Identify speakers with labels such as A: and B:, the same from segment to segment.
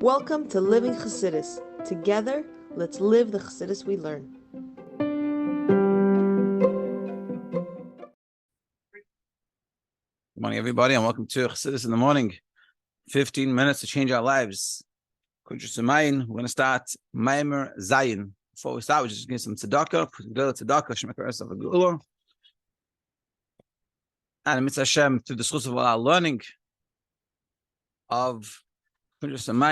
A: Welcome to Living Chassidus. Together, let's live the Chassidus we learn.
B: Good morning, everybody, and welcome to Chassidus in the morning. 15 minutes to change our lives. Kuntres, we're going to start Maamar Zayin. Before we start, we're just going to give some tzedakah. And Mitzvah Hashem, through the schus of our learning of Kuntres and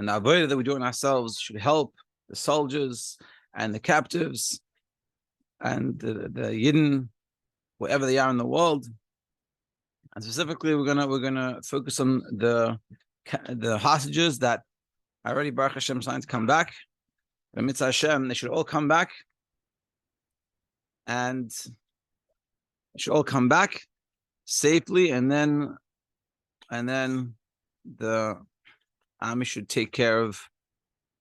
B: the avodah that we do in ourselves, should help the soldiers and the captives and the Yidden, wherever they are in the world. And specifically, we're gonna focus on the hostages that already Baruch Hashem signed to come back. The Mitzvah Hashem, they should all come back, and they should all come back safely, and then the army should take care of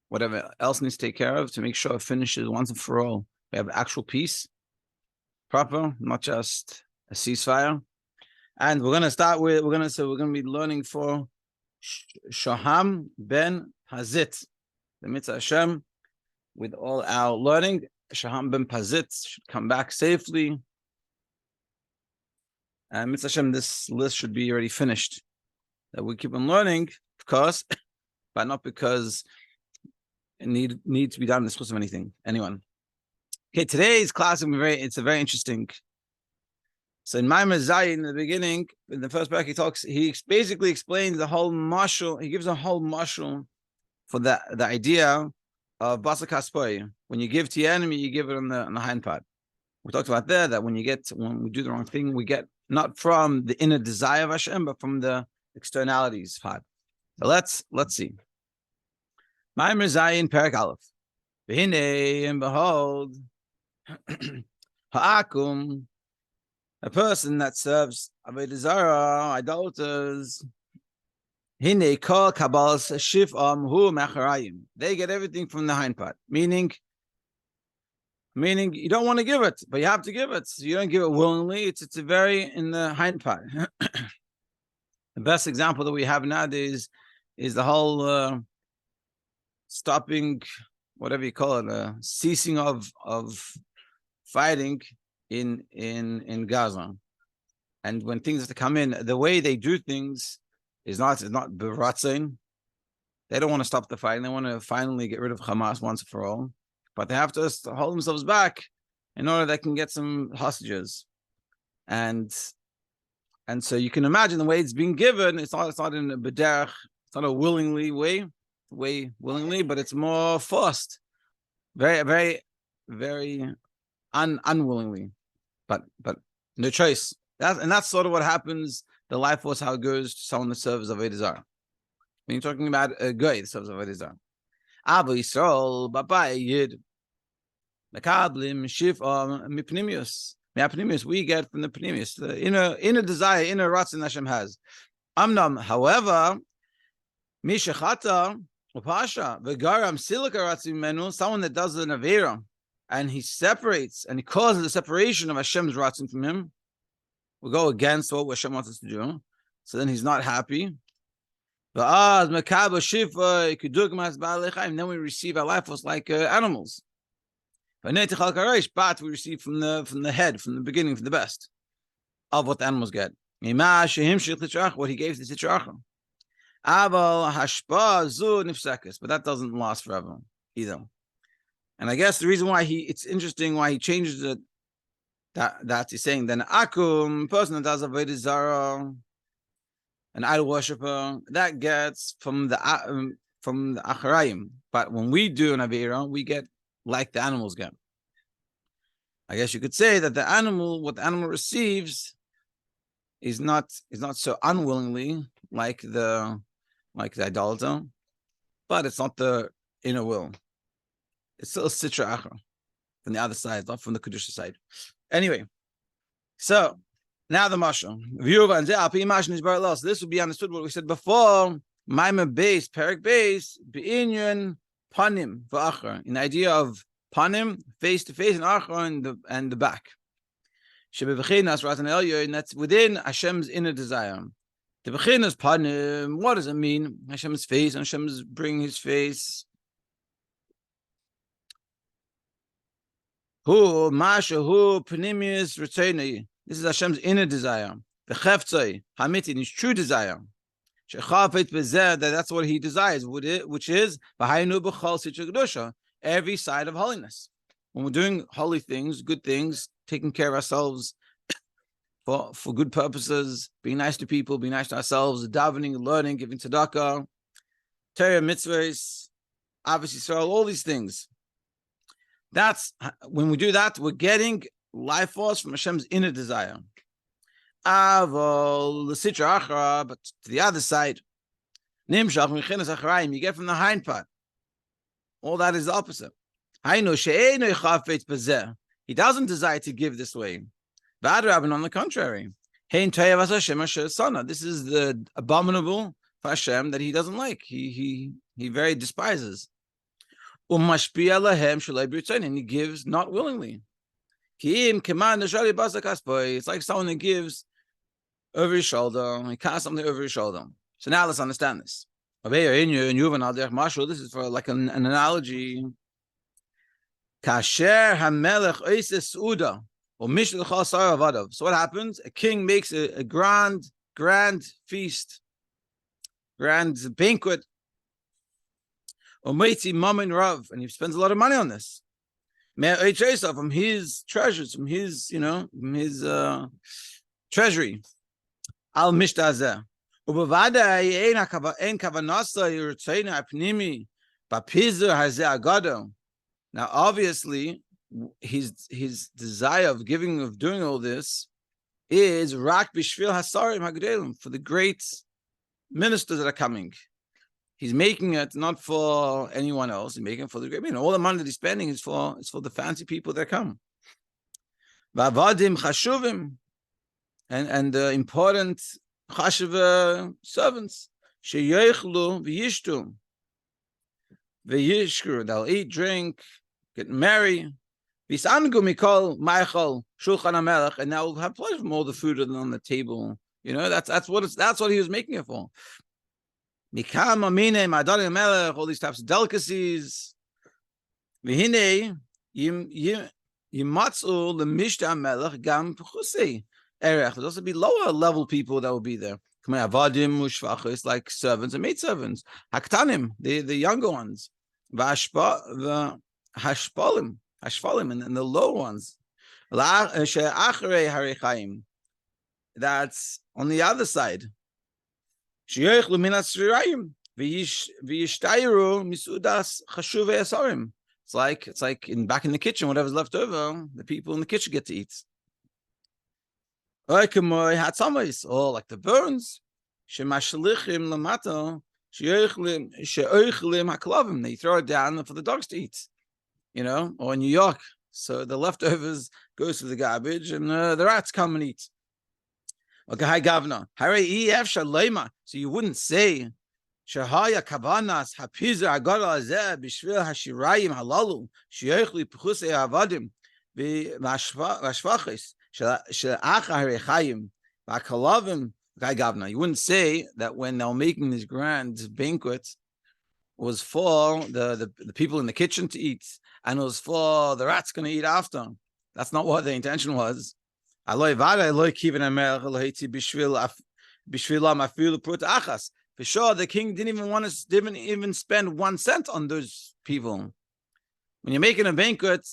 B: whatever else needs to take care of to make sure it finishes once and for all. We have actual peace, proper, not just a ceasefire. And we're gonna be learning for Shoham ben Pazitz, the Mitzvah Hashem. With all our learning, Shoham ben Pazitz should come back safely. And Mitzvah Hashem, this list should be already finished. That we keep on learning, of course, but not because it need to be done in the course of anything. Anyone? Okay, today's class it's a very interesting. So in Maamar Zayin, in the beginning, in the first paragraph, he basically explains the whole mashal. He gives a whole mashal for the idea of basa kaspoy. When you give to your enemy, you give it on the hind part. We talked about there that when we do the wrong thing, we get not from the inner desire of Hashem, but from the externalities part. So let's see. Maamar Zayin, Perek Aleph. V'hinei, and behold, ha'akum, a person that serves avodah zarah, idolaters, hine kol kabbalas shif'am hu mecharayim. They get everything from the hind part, meaning you don't want to give it, but you have to give it. So you don't give it willingly. It's a very in the hind part. The best example that we have nowadays is the whole stopping, whatever you call it, ceasing of fighting in Gaza. And when things have to come in, the way they do things is not beratzin. They don't want to stop the fighting. They want to finally get rid of Hamas once and for all. But they have to hold themselves back in order they can get some hostages. And so you can imagine the way it's being given. It's not in a bederach. It's not a willingly way willingly, but it's more forced. Very, very, very unwillingly. But no choice. That's sort of what happens. The life force, how it goes to someone that serves avodah zarah. When you're talking about a guy that serves avodah zarah, Abu Yisrael, Baba Yid, Mekablim Shif'am Mipnimius. Mipnimius we get from the Pnimius, the inner desire, inner ratzon Hashem has. Amnam, however, Mishachata Upasha Vegaram Silika Ratzim Menu, someone that does an avera, and he separates and he causes the separation of Hashem's ratzon from him, will go against what Hashem wants us to do. So then he's not happy. Then we receive our life force like animals. But we receive from the head, from the beginning, from the best of what the animals get. What he gave to the Titracha. But that doesn't last forever either. And I guess the reason why it's interesting why he changes it, that he's saying then akum, person that does avodah zarah, an idol worshiper, that gets from the acharayim. But when we do an avera, we get like the animals get. I guess you could say that what the animal receives is not so unwillingly like the idolater, but it's not the inner will. It's still a sitra achra from the other side, not from the kedusha side. Anyway, so now the mashal. So this will be understood what we said before. Maamar base, Perek base, be'inyan panim v'achar. In the idea of panim, face to face, and achar, and the back. And that's within Hashem's inner desire. The beginner's panim, what does it mean? Hashem's face, and Hashem's bring his face. Who Masha who Panimius Reteni. This is Hashem's inner desire. The Cheftzai, Hamitin, his true desire. That's what he desires, which is every side of holiness. When we're doing holy things, good things, taking care of ourselves for good purposes, being nice to people, being nice to ourselves, davening, learning, giving tzedakah, Torah, mitzvahs, obviously, all these things. That's when we do that, we're getting life force from Hashem's inner desire. But to the other side, you get from the hind part. All that is the opposite. He doesn't desire to give this way. On the contrary, this is the abominable for Hashem that he doesn't like. He very despises. And he gives not willingly. It's like someone that gives over his shoulder. He casts something over his shoulder. So now let's understand this. This is for like an analogy. So what happens? A king makes a grand feast, grand banquet. And he spends a lot of money on this. From his treasures, from his treasury. Al mishtazeh. Now, obviously, his desire of giving, of doing all this, is rak b'shvil hasarim hagdelim, for the great ministers that are coming. He's making it not for anyone else. He's making it for the great. All the money that he's spending is for the fancy people that come. Va'avadim chashuvim, and the important chashuv servants, sheyechlu v'yishtu v'yishkru. They'll eat, drink, get married. V'sangu mikol ma'achol shulchan hamelech, and now we'll have pleasure from all the food on the table. That's what he was making it for. Mikam amine ma'adari hamelech, all these types of delicacies. V'hinei yimatzu l'mishta hamelech gam p'chusei erech. There'll also be lower level people that will be there. It's like servants and maidservants. Haktanim, the younger ones. Hashpalim, and the low ones. That's on the other side. It's like back in the kitchen, whatever's left over, the people in the kitchen get to eat. Or like the burns. They throw it down for the dogs to eat. Or in New York, so the leftovers goes to the garbage and the rats come and eat. Okay, hi governor. So you wouldn't say Shahaya Kavanas Hapizer Agara Azeh Bishvil Hashirayim Halalu Sheyechli Pchusei Avadim Vashvachis Shelacha Harechayim Vakalavim. Okay, governor. You wouldn't say that when they were making this grand banquet was for the people in the kitchen to eat, and it was for the rats going to eat after. That's not what the intention was. For sure, the king didn't even spend 1 cent on those people. When you're making a banquet,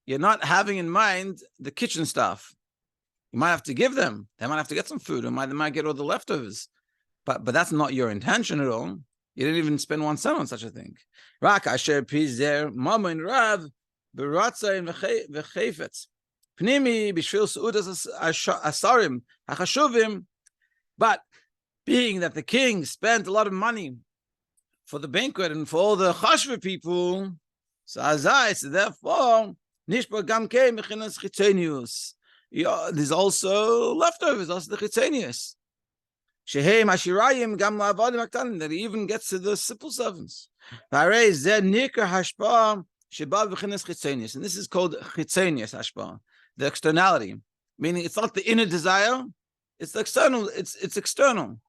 B: you're not having in mind the kitchen staff. You might have to give them. They might have to get some food, or they might get all the leftovers. But that's not your intention at all. You didn't even spend 1 cent on such a thing. Rak asher pizer mama and rav beratzay v'chefetz pnimi b'shvil seudas asarim hachashuvim. But being that the king spent a lot of money for the banquet and for all the chashva people, so therefore nishba gamkei mechinas chitzenius. There's also leftovers, also the chitzenius. Shehem Hashirayim Gam La'avadim Aktanim, that he even gets to the simple servants. And this is called chitzenius hashpa, the externality, meaning it's not the inner desire, it's the external. It's external.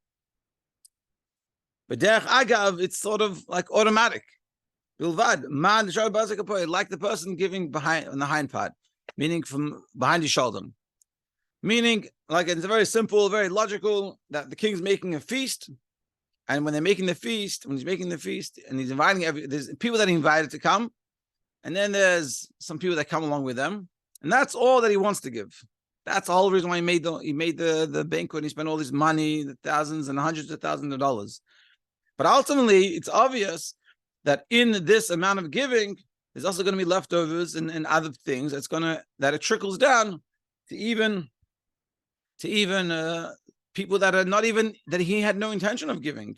B: But derech agav, it's sort of like automatic. Bilvad, man, like the person giving behind on the hind part, meaning from behind his shoulder. Meaning, like it's very simple, very logical, that the king's making a feast, and when they're making the feast, when he's making the feast, and he's inviting there's people that he invited to come, and then there's some people that come along with them, and that's all that he wants to give. That's the whole reason why he made the banquet, and he spent all this money, the thousands and hundreds of thousands of dollars. But ultimately, it's obvious that in this amount of giving, there's also going to be leftovers and other things that it trickles down to even people that are not even, that he had no intention of giving.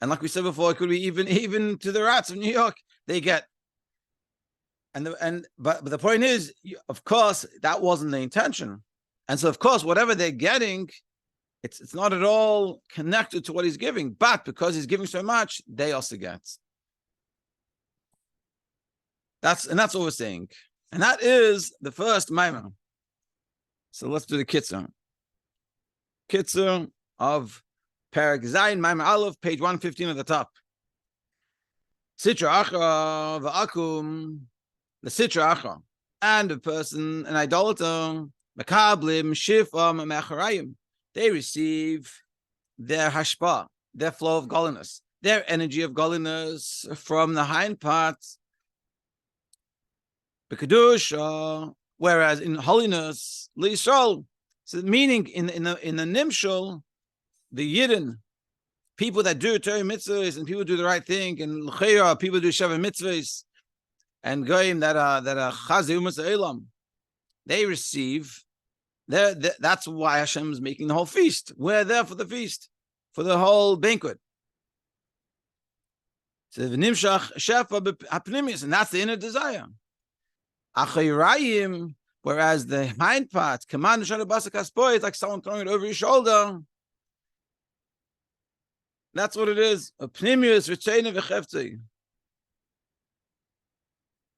B: And like we said before, it could be even to the rats of New York, they get. But the point is, of course, that wasn't the intention. And so, of course, whatever they're getting, it's not at all connected to what he's giving. But because he's giving so much, they also get. That's what we're saying. And that is the first Maamar. So let's do the Kitzur. Kitzur of Perek Zayin, Maamar Aleph, page 115 at the top. Sitra Acha v'akum, the Sitra Acha, and a person, an idolater, Makablim Shifam Mecharayim, they receive their hashpa, their flow of godliness, their energy of godliness from the hind part. B'Kedush, whereas in holiness, L'Yisrael. So meaning in the Nimshal, the Yidden, people that do Torah mitzvahs and people do the right thing, and L'Chera, people do Sheva mitzvahs, and Goyim that are Chazei Umas Elam, they receive. That's why Hashem is making the whole feast. We're there for the feast, for the whole banquet. So v'nimshach shefa b'apnimis, and that's the inner desire. Achayirayim, whereas the hind part, command Shana is like someone throwing it over your shoulder. That's what it is. A pnimius v'tzeina v'cheftzei.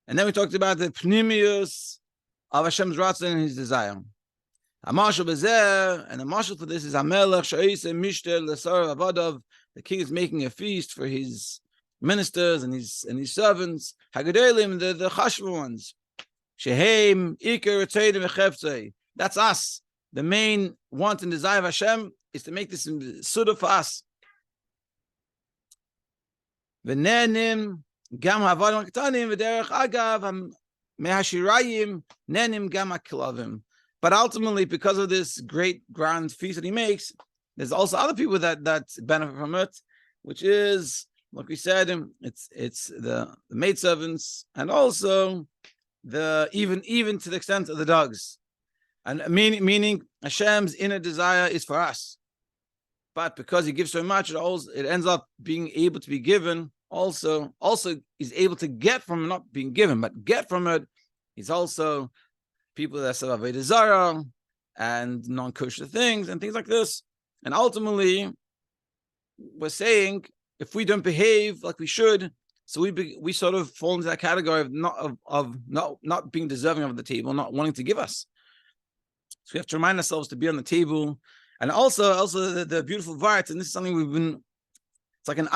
B: And then we talked about the pnimius of Hashem's ratzon and his desire. Hamashal bezer, and the marshal for this is Hamelech Sha'is Mishter L'Sar Avadav. The king is making a feast for his ministers and his servants. Hagadelim, the chashva ones. Shehem Iker Tzeidim V'Cheftzei. That's us. The main want and desire of Hashem is to make this suda for us. V'nenim gam havadim k'tanim v'derech agav mehashirayim nenim gam ha'kilavim. But ultimately, because of this great grand feast that he makes, there's also other people that benefit from it, which is, like we said, it's the maidservants and also the even to the extent of the dogs. And meaning Hashem's inner desire is for us. But because he gives so much, it ends up being able to be given. Also is able to get from not being given, but get from it. He's also people that serve Avodah Zarah and non-kosher things and things like this. And ultimately, we're saying if we don't behave like we should, so we sort of fall into that category of not being deserving of the table, not wanting to give us. So we have to remind ourselves to be on the table, and also the beautiful vart. And this is something it's like an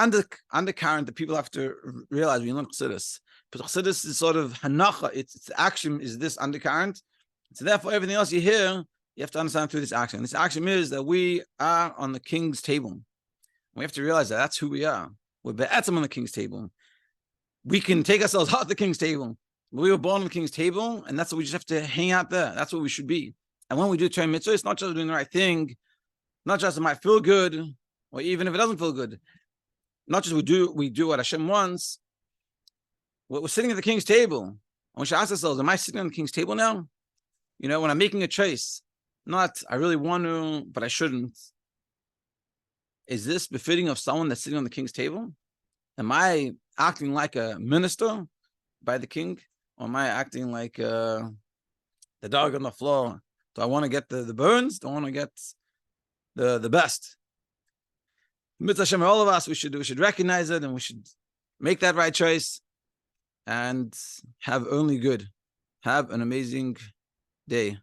B: undercurrent that people have to realize when you learn Chassidus. But Chassidus is sort of hanacha. Its action is this undercurrent. So therefore, everything else you hear, you have to understand through this action. This action is that we are on the king's table. We have to realize that that's who we are. We're be'etzem on the king's table. We can take ourselves off the king's table. We were born on the king's table, and that's what we just have to hang out there. That's what we should be. And when we do Torah mitzvah, it's not just doing the right thing, not just it might feel good, or even if it doesn't feel good. Not just we do what Hashem wants. We're sitting at the king's table. And we should ask ourselves, am I sitting on the king's table now? You know, when I'm making a choice, not I really want to, but I shouldn't. Is this befitting of someone that's sitting on the king's table? Am I acting like a minister by the king? Or am I acting like the dog on the floor? Do I want to get the burns? Do I want to get the best? Mitzvah Hashem, all of us, we should recognize it, and we should make that right choice and have only good. Have an amazing day.